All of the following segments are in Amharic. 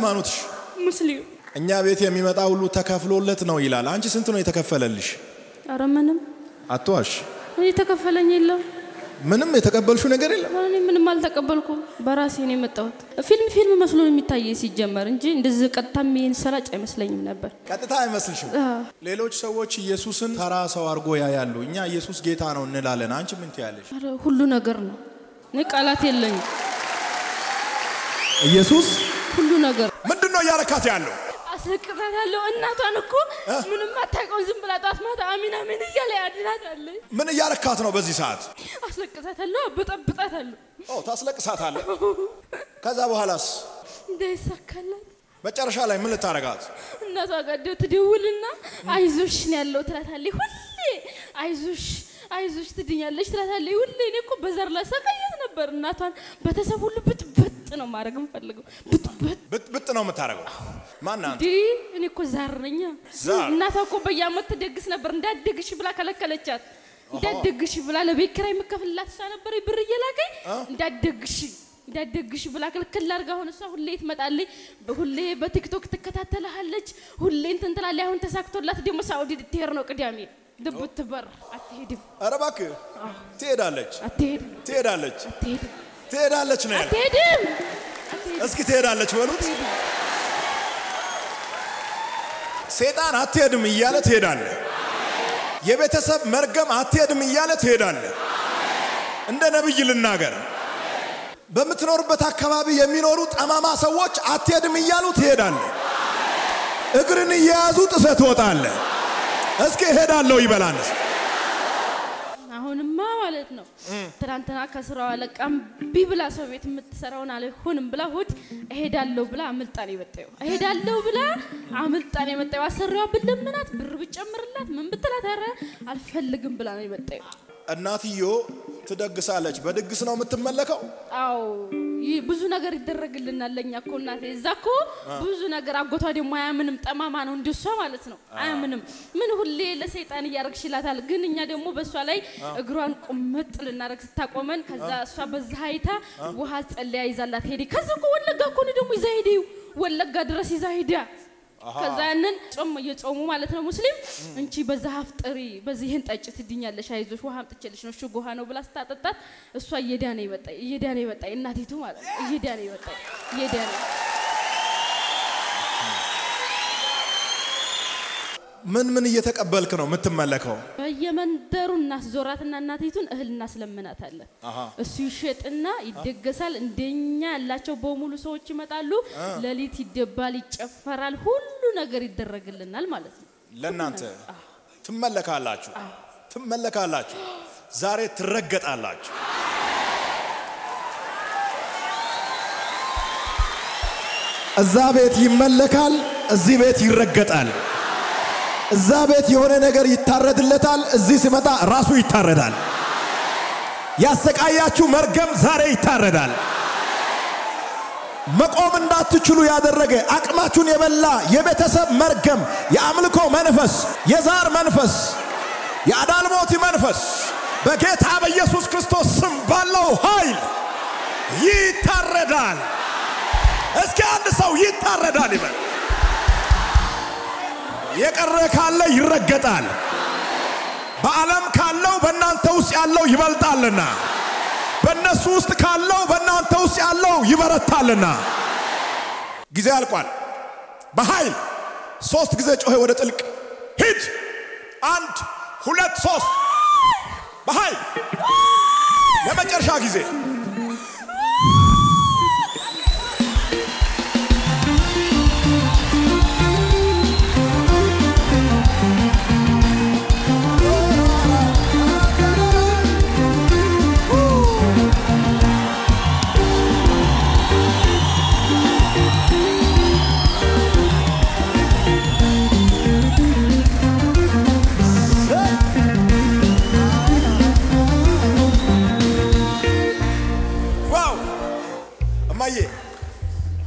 ሃይማኖትሽ? ሙስሊም። እኛ ቤት የሚመጣ ሁሉ ተከፍሎለት ነው ይላል። አንቺ ስንት ነው የተከፈለልሽ? ኧረ ምንም አትዋሽ። የተከፈለኝ የለም። ምንም የተቀበልሽው ነገር የለም? እኔ ምንም አልተቀበልኩም። በራሴ ነው የመጣሁት። ፊልም መስሎ የሚታየኝ ሲጀመር እንጂ እንደዚህ ቀጥታም ይሄን ሰላጭ አይመስለኝም ነበር። ቀጥታ አይመስልሽም? ሌሎች ሰዎች ኢየሱስን ተራ ሰው አድርጎ ያያሉ። እኛ ኢየሱስ ጌታ ነው እንላለን። አንቺ ምን ትያለሽ? ኧረ ሁሉ ነገር ነው። እኔ ቃላት የለኝም። ኢየሱስ ሁሉ ነገር ምንድነው ያረካት ያለው? አስለቅሳታለሁ። እናቷን እኮ ምንም አታውቀው ዝም ብላ ጧት ማታ አሚን አሚን እያለ ያድናታለች። ምን ያረካት ነው በዚህ ሰዓት? አስለቅሳታለሁ፣ በጠብጣታለሁ። ታስለቅሳታለህ። ከዛ በኋላስ እንዳይሳካላት መጨረሻ ላይ ምን ልታረጋት? እናቷ ጋር ትደውልና አይዞሽ ነው ያለው ትላታለች። ሁሌ አይዞሽ ትድኛለሽ ትላታለች። ሁሌ እኔ እኮ በዘር ላሰቃያት ነበር እናቷን። በተሰብ ሁሉ ብጥብጥ ነው ማድረግ የምፈልገው። ብጥብጥ ነው የምታረገው? ማን አንተ? እኔ እኮ ዛር ነኝ። እናቷ እኮ በየዓመት ትደግስ ነበር። እንዳትደግሽ ብላ ከለከለቻት። እንዳትደግሽ ብላ ለቤት ኪራይ የምከፍልላት እሷ ነበር ብር እየላከኝ። እንዳትደግሽ ብላ ከልከል አድርጋ አሁን እሷ ሁሌ ትመጣለች። ሁሌ በቲክቶክ ትከታተላለች። ሁሌ እንትን ትላለች። አሁን ተሳክቶላት ደግሞ ሳውዲ ልትሄድ ነው ቅዳሜ። ድብት በር አትሄድም። ኧረ እባክህ ትሄዳለች። አትሄድም። ትሄዳለች ነው ያለው። አትሄድም። እስኪ ትሄዳለች በሉት። ሰይጣን አትሄድም እያለ ትሄዳለ። የቤተሰብ መርገም አትሄድም እያለ ትሄዳለ። እንደ ነብይ ልናገር፣ በምትኖርበት አካባቢ የሚኖሩ ጠማማ ሰዎች አትሄድም እያሉ ትሄዳለ። እግርን እየያዙ ጥሰት ትወጣለ። እስኪ ሄዳለሁ ይበላንስ። አሁንማ ማለት ነው ትናንትና ከስራው አለቃም ቢብላ ሰው ቤት የምትሰራውን አልሆንም ብላ ሆድ እሄዳለሁ ብላ አምልጣኔ መጣው። እሄዳለሁ ብላ አምልጣኔ መጣው። አሰራው ብለምናት ብር ብጨምርላት ምን ብትላት አረ አልፈልግም ብላ ነው መጣው። እናትዮ ትደግሳለች። በድግስ ነው የምትመለከው? አዎ ብዙ ነገር ይደረግልናል ለኛ እኮ እናቴ። እዛኮ ብዙ ነገር አጎቷ ደግሞ አያምንም። ጠማማ ነው እንደሷ ማለት ነው። አያምንም። ምን ሁሌ ለሰይጣን ያርግሽላታል። ግን እኛ ደግሞ በሷ ላይ እግሯን ቁምጥ ልናረግ ስታቆመን ከዛ እሷ በዛ አይታ ውሃ ጸልያ ይዛላት ሄዲ። ከዛ እኮ ወለጋ እኮ ነው ደግሞ ይዛ ሄዲ። ወለጋ ድረስ ይዛ ሄዲ። ከዛ ያንን ጾም እየጾሙ ማለት ነው ሙስሊም እንቺ በዛ ሀፍጥሪ በዚህን ጠጭ ትድኛለሽ አይዞሽ ውሃ አምጥቼልሽ ነው ሽጎ ውሃ ነው ብላ ስታጠጣት እሷ እየዳነ ይወጣ እናቲቱ ማለት እየዳነ ይወጣ። ምን እየተቀበልክ ነው የምትመለከው? በየመንደሩ እናስዞራትና እናቲቱን እህል እናስለምናታለን። እሱ ይሸጥና ይደገሳል። እንደኛ ያላቸው በሙሉ ሰዎች ይመጣሉ። ለሊት ይደባል፣ ይጨፈራል፣ ሁሉ ነገር ይደረግልናል ማለት ነው። ለናንተ ትመለካላችሁ። ዛሬ ትረገጣላችሁ። እዛ ቤት ይመለካል፣ እዚህ ቤት ይረገጣል። እዛ ቤት የሆነ ነገር ይታረድለታል፣ እዚህ ሲመጣ ራሱ ይታረዳል። ያሰቃያችሁ መርገም ዛሬ ይታረዳል። መቆም እንዳትችሉ ያደረገ አቅማችሁን የበላ የቤተሰብ መርገም፣ የአምልኮ መንፈስ፣ የዛር መንፈስ፣ የአዳልሞት መንፈስ በጌታ በኢየሱስ ክርስቶስ ስም ባለው ኃይል ይታረዳል። እስኪ አንድ ሰው ይታረዳል ይበል። የቀረ ካለ ይረገጣል። በዓለም ካለው በእናንተ ውስጥ ያለው ይበልጣልና፣ በእነሱ ውስጥ ካለው በእናንተ ውስጥ ያለው ይበረታልና። ጊዜ አልቋል። በኃይል 3 ጊዜ ጮኸ ወደ ጥልቅ ሂድ። 1 2 3 በኃይል ለመጨረሻ ጊዜ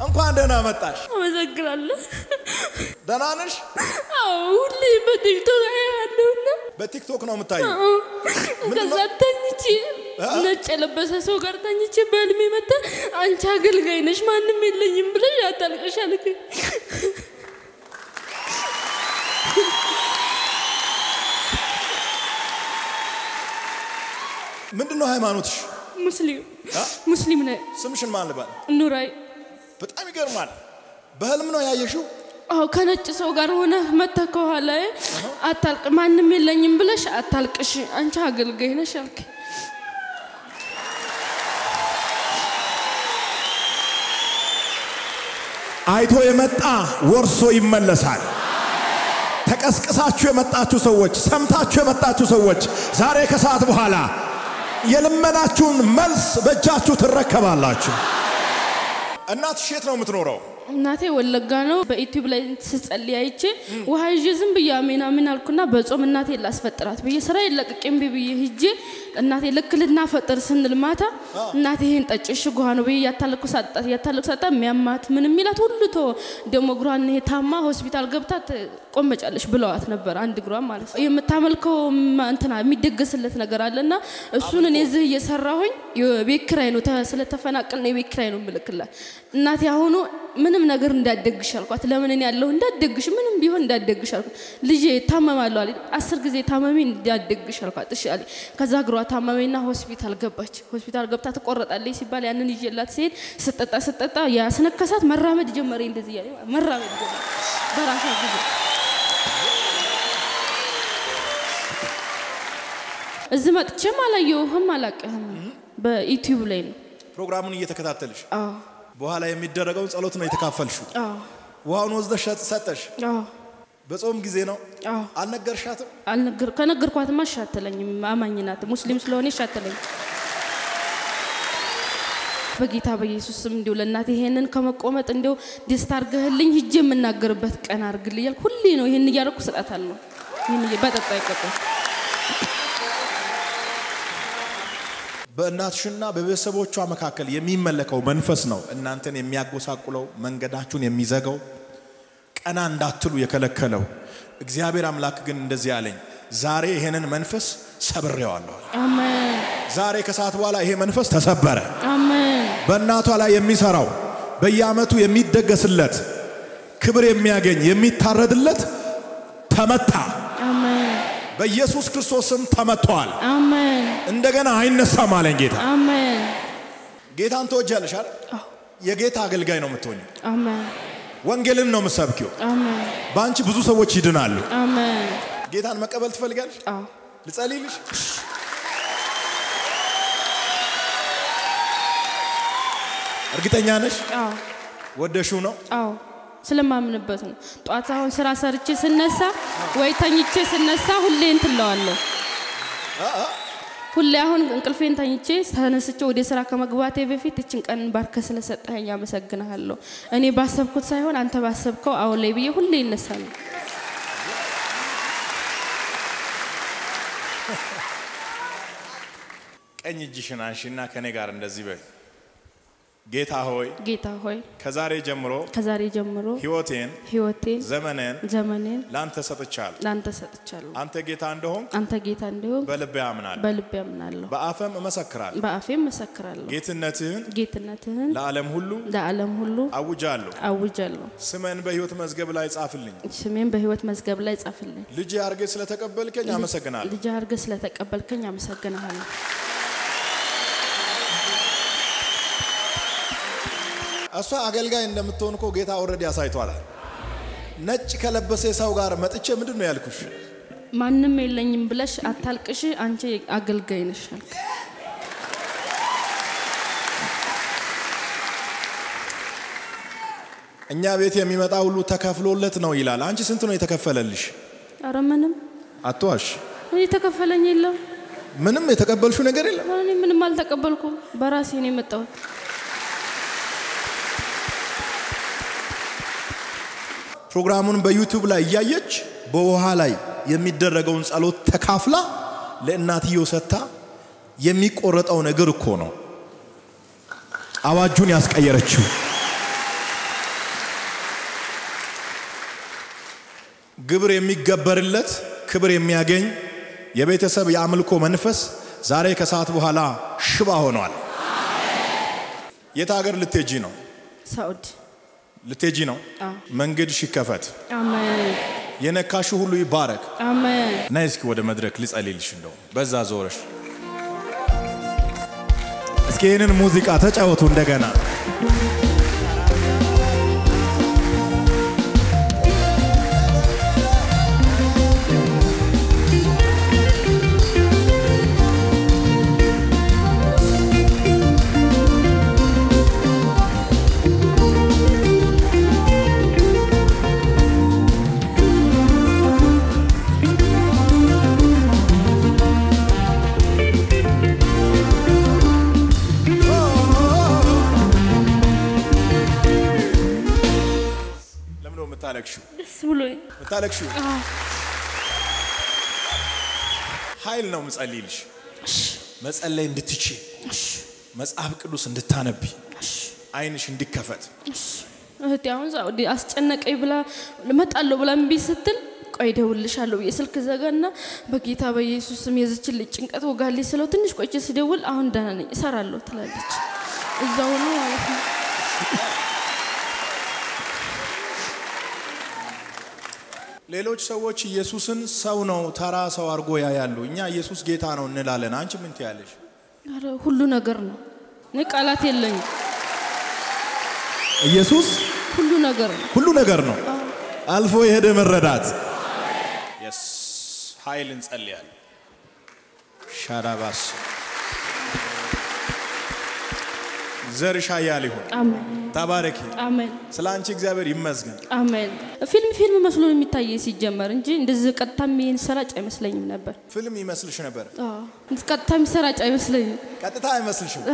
እንኳን ደህና መጣሽ። አመሰግናለሁ። ደህና ነሽ? አዎ ሁሌ በቲክቶክ አያለሁና። በቲክቶክ ነው የምታየው? ከዛ ተኝቼ ነጭ የለበሰ ሰው ጋር ተኝቼ በልሜ መጣ አንቺ አገልጋይ ነሽ ማንንም የለኝም ብለሽ አታልቅሽ አልከኝ ምንድነው ሃይማኖትሽ ሙስሊም ነኝ ስምሽን ማን ልበል ኑራይ በጣም ይገርማል በህልም ነው ያየሽው ከነጭ ሰው ጋር ሆነ መተከዋለ አታልቅ ማንንም የለኝም ብለሽ አታልቅሽ አንቺ አገልጋይ ነሽ አልከኝ አይቶ የመጣ ወርሶ ይመለሳል ተቀስቀሳችሁ የመጣችሁ ሰዎች ሰምታችሁ የመጣችሁ ሰዎች ዛሬ ከሰዓት በኋላ የልመናችሁን መልስ በእጃችሁ ትረከባላችሁ እናትሽ የት ነው የምትኖረው እናቴ ወለጋ ነው በዩቲዩብ ላይ ስጸልይ አይቼ ውሃ ይዤ ዝም ብዬ አሜን አሜን አልኩና በጾም እናቴ ላስፈጥራት በየስራ ይለቀቀም ብዬ ሂጄ እናቴ ለክልና ፈጥር ስንል ማታ እናቴ ይሄን ጠጭሽ ጎሃ ነው በየ ያታለኩ ሳጣ የሚያማት ምንም ይላት ሁሉ ቶ ደሞ ግሯን ይሄ ታማ ሆስፒታል ገብታ ቆመጫለሽ ብለዋት ነበር አንድ ግሯን ማለት ነው የምታመልከው እንትና የሚደገስለት ነገር አለና እሱን እኔ እዚህ እየሰራሁኝ የቤት ኪራይ ነው ስለተፈናቀልን የቤት ኪራይ ነው ምልክላት እናቴ አሁን ምንም ነገር እንዳደግሽ አልኳት ለምን እኔ ያለው እንዳደግሽ ምንም ቢሆን እንዳደግሽ አልኳት ልጄ ታመማለሁ አለ 10 ጊዜ ታመሚ እንዳደግሽ አልኳት እሺ አለ ከዛ ግሯ ታመመኝና ሆስፒታል ገብታ ተቆረጣለች ሲባል ያንን ይዤላት ሲሄድ ስጠጣ ያስነከሳት መራመድ ጀመረ እንደዚህ ያለ መራመድ ጀመረ በራሷ ጊዜ እዚህ መጥቼም አላየሁም አላቀህም በዩቲዩብ ላይ ነው ፕሮግራሙን እየተከታተልሽ በኋላ የሚደረገው ጸሎት ነው የተካፈልሽው ውሃውን ወዝደሽ ሰጠሽ በጾም ጊዜ ነው አልነገርሻትም ከነገርኳትማ ሻተለኝም አማኝናት ሙስሊም ስለሆነ ሻተለኝ በጌታ በኢየሱስ ስም እንዲው ለእናቴ ይሄንን ከመቆመጥ እንዲው ደስታ አርገህልኝ ሂጄ የምናገርበት ቀን አርግልኝ ሁሌ ነው ይሄን ያረኩ ሰጣታለሁ ይሄን በጠጣ ይቀጣል በእናትሽና በቤተሰቦቿ መካከል የሚመለከው መንፈስ ነው እናንተን የሚያጎሳቁለው መንገዳችሁን የሚዘጋው ቀና እንዳትሉ የከለከለው እግዚአብሔር አምላክ ግን እንደዚህ ያለኝ ዛሬ ይሄንን መንፈስ ሰብሬዋለሁ አሜን ዛሬ ከሰዓት በኋላ ይሄ መንፈስ ተሰበረ አሜን በእናቷ ላይ የሚሰራው በየአመቱ የሚደገስለት ክብር የሚያገኝ የሚታረድለት ተመታ አሜን በኢየሱስ ክርስቶስም ተመቷል አሜን እንደገና አይነሳም አለኝ ጌታ አሜን ጌታን ተወጃለሽ አይደል የጌታ አገልጋይ ነው የምትሆኚው አሜን ወንጌልን ነው የምትሰብኪው አሜን ባንቺ ብዙ ሰዎች ይድናሉ አሜን ጌታን መቀበል ትፈልጋለሽ አዎ ልጸልይልሽ እርግጠኛ ነሽ አዎ ወደሽው ነው አዎ ስለማምንበት ነው ጧት አሁን ስራ ሰርቼ ስነሳ ወይ ተኝቼ ስነሳ ሁሌ እንትለዋለሁ ሁሌ አሁን እንቅልፌን ተኝቼ ተነስቼ ወደ ስራ ከመግባቴ በፊት እቺን ቀን ባርከ ስለሰጠኸኝ አመሰግናለሁ እኔ ባሰብኩት ሳይሆን አንተ ባሰብከው አሁን ላይ ብዬ ሁሌ ይነሳል ቀኝ እጅሽን አንሺና ከኔ ጋር እንደዚህ በይ ጌታ ሆይ ከዛሬ ጀምሮ ህይወቴን ዘመኔን ላንተ ሰጥቻለሁ አንተ ጌታ እንደሆን በልቤ አምናለሁ በአፌም እመሰክራለሁ ጌትነትህን ለዓለም ሁሉ አውጃለሁ ስሜን በህይወት መዝገብ ላይ ጻፍልኝ ልጅ አርገ ስለተቀበልከኝ አመሰግናለሁ እሷ አገልጋይ እንደምትሆንኮ ጌታ ኦሬዲ አሳይቷል ነጭ ከለበሰ ሰው ጋር መጥቼ ምንድነው ያልኩሽ ማንንም የለኝም ብለሽ አታልቅሽ አንቺ አገልጋይ ነሽ እኛ ቤት የሚመጣ ሁሉ ተከፍሎለት ነው ይላል አንቺ ስንት ነው የተከፈለልሽ አረ ምንም አትዋሽ እኔ ተከፈለኝ የለም ምንም የተቀበልሽው ነገር የለም እኔ ምንም አልተቀበልኩም በራሴ ነው የመጣው ፕሮግራሙን በዩቲዩብ ላይ ያያየች በውሃ ላይ የሚደረገውን ጸሎት ተካፍላ ለእናትየው ሰታ የሚቆረጠው ነገር እኮ ነው አዋጁን ያስቀየረችው ግብር የሚገበርለት ክብር የሚያገኝ የቤተሰብ የአምልኮ መንፈስ ዛሬ ከሰዓት በኋላ ሽባ ሆኗል። የት ሀገር ልትሄጂ ነው? ሳውዲ ልትሄጂ ነው? መንገድሽ ይከፈት። አሜን። የነካሽ ሁሉ ይባረክ። አሜን። ነይ እስኪ ወደ መድረክ ልጸልይልሽ እንደው በዛ ዞረሽ እስኪ ይሄንን ሙዚቃ ተጫወቱ እንደገና متالكشو ኃይል ነው መጸልይልሽ መጸለይ እንድትቺ መጽሐፍ ቅዱስ እንድታነቢ አይንሽ እንዲከፈት እህቴ አሁን ሳውዲ አስጨነቀኝ ብላ ለመጣለው ብላ እምቢ ስትል ቆይ ደውልልሻለሁ የስልክ ዘጋና በጌታ በኢየሱስ ስም የዝችል ጭንቀት ወጋልኝ ስለው ትንሽ ቆይቼ ሲደውል አሁን ደህና ነኝ እሰራለሁ ትላለች እዛው ነው ማለት ነው ሌሎች ሰዎች ኢየሱስን ሰው ነው ተራ ሰው አርጎ ያያሉ እኛ ኢየሱስ ጌታ ነው እንላለን አንቺ ምን ትያለሽ አረ ሁሉ ነገር ነው እኔ ቃላት የለኝ ኢየሱስ ሁሉ ነገር ነው አልፎ የሄደ መረዳት yes ኃይል እንጸልያለን ሻዳባስ ዘርሻ ያሊሁን አሜን ተባረኪ አሜን ስላንቺ እግዚአብሔር ይመስገን አሜን ፊልም መስሎ የሚታየ ሲጀመር እንጂ እንደዚህ ቀጥታም ይንሰራጭ አይመስለኝም ነበር ፊልም ይመስልሽ ነበር ቀጥታም ይሰራጭ አይመስለኝም ቀጥታ አይመስልሽም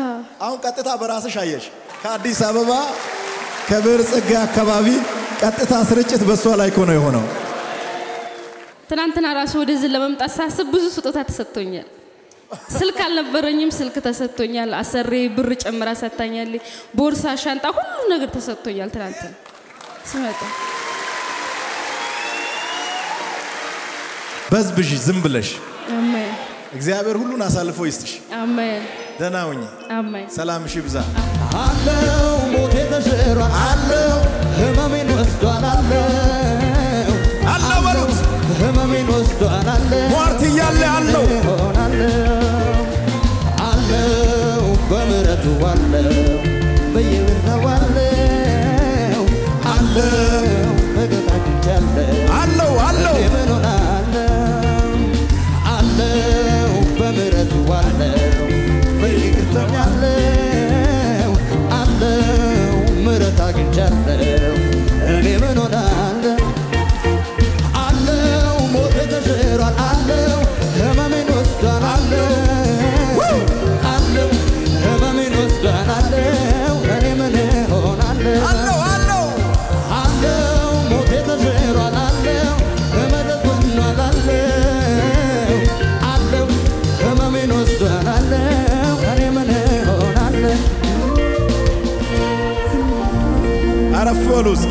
አሁን ቀጥታ በራስሽ አየሽ ከአዲስ አበባ ከብርጽጋ አካባቢ ቀጥታ ስርጭት በሷ ላይ ሆነ የሆነው ትናንትና ራሱ ወደዚህ ለመምጣት ሳስብ ብዙ ስጦታ ተሰጥቶኛል ስልክ አልነበረኝም ስልክ ተሰጥቶኛል አሰሬ ብር ጨምራ ሰጣኛል ቦርሳ ሻንጣ ሁሉ ነገር ተሰጥቶኛል ትናንትና ስመጣ በዝብጂ ዝም ብለሽ አሜን እግዚአብሔር ሁሉን አሳልፎ ይስጥሽ አሜን ደናውኝ አሜን ሰላምሽ ይብዛ አለው ሞቴ ተሽሯል አለው ህመሜን ወስዷል አለው በሉት ህመሜን ወስዷል ሟርት ያለ አለው በምሕረቱ አለው በየብርታው አለው በገታችሁ አለው የምን አለው በምሕረቱ አለው በየብርታው አለው ምሕረት አግኝቻለሁ እኔ ምን ሆናለሁ አለው ሞቴ ተሽሯል አለው ህመሜን ወስዷል አለው አረፈሉስ